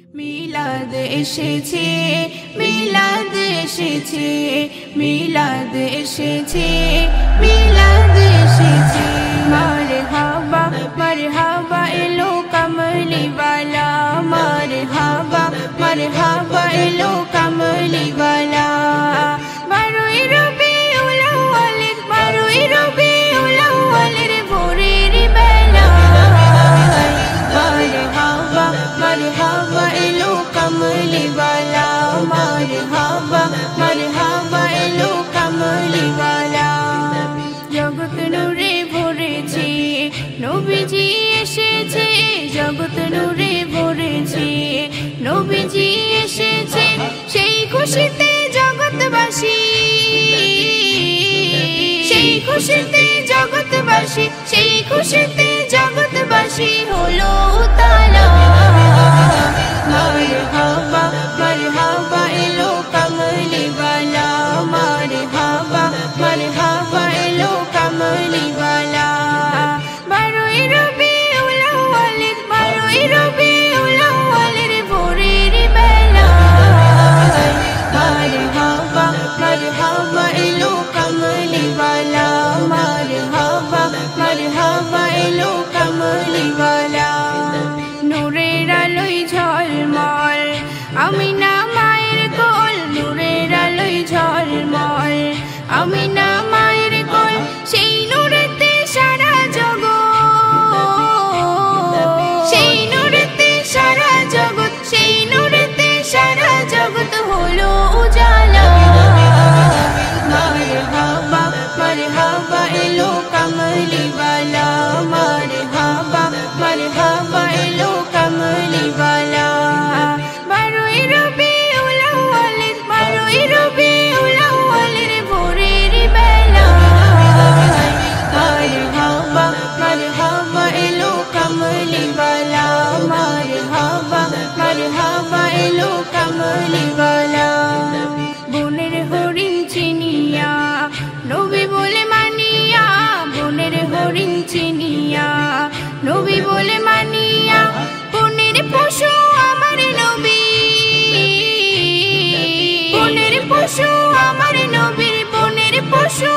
মিলাদ এসেছে, মিলাদ এসেছে, মিলাদ এসেছে, মিলাদ এসেছে। মারহাবা মারহাবা এলো কামলিওয়ালা, মারহাবা মারহাবা এলো কামলিওয়ালা। 12ই রবিউল আউয়ালের, 12ই রবিউল আউয়ালের ভোরের বেলায় মারহাবা মারহাবা এলো কামলিওয়ালা, মারহাবা মারহাবা এলো কামলিওয়ালা। জগৎ নূরে ভরেছে নবীজি এসেছে, জগৎ নূরে ভরেছে নবীজি এসেছে। সেই খুশিতে জগৎবাসী, সেই খুশিতে জগৎবাসী, সেই খুশিতে জগৎবাসী হলো উতালা। মারহাবা মারহাবা এলো কামলিওয়ালা, মারহাবা মারহাবা এলো কামলিওয়ালা। 12ই রবিউল আউয়ালের, 12ই রবিউল আউয়ালের ভোরের বেলায় মারহাবা মারহাবা এলো কামলিওয়ালা, মারহাবা মারহাবা এলো কামলিওয়ালা। নূরের আলোয় ঝলমল আমিনা মায়ের কোল, নূরের আলোয় ঝলমল আমিনা মায়ের কোল। সেই নূরেতে সারা জগৎ, সেই নূরেতে সারা জগৎ, সেই নূরেতে সারা জগৎ হলো উজালা। মারহাবা মারহাবা এলো কামলিওয়ালা, মারহাবা মারহাবা এলো কামলিওয়ালা। 12ই রবিউল আউয়ালের, 12ই রবিউল আউয়ালের ভোরের বেলায় মারহাবা মারহাবা এলো কামলিওয়ালা, মারহাবা মারহাবা এলো কামলিওয়ালা। বনের হরিণ চিনিয়া নবী বলে মানিয়া, বনের হরিণ চিনিয়া নবী বলে মানিয়া। বনের পশু আমার নবী, বনের পশু আমার নবীর, বনের পশু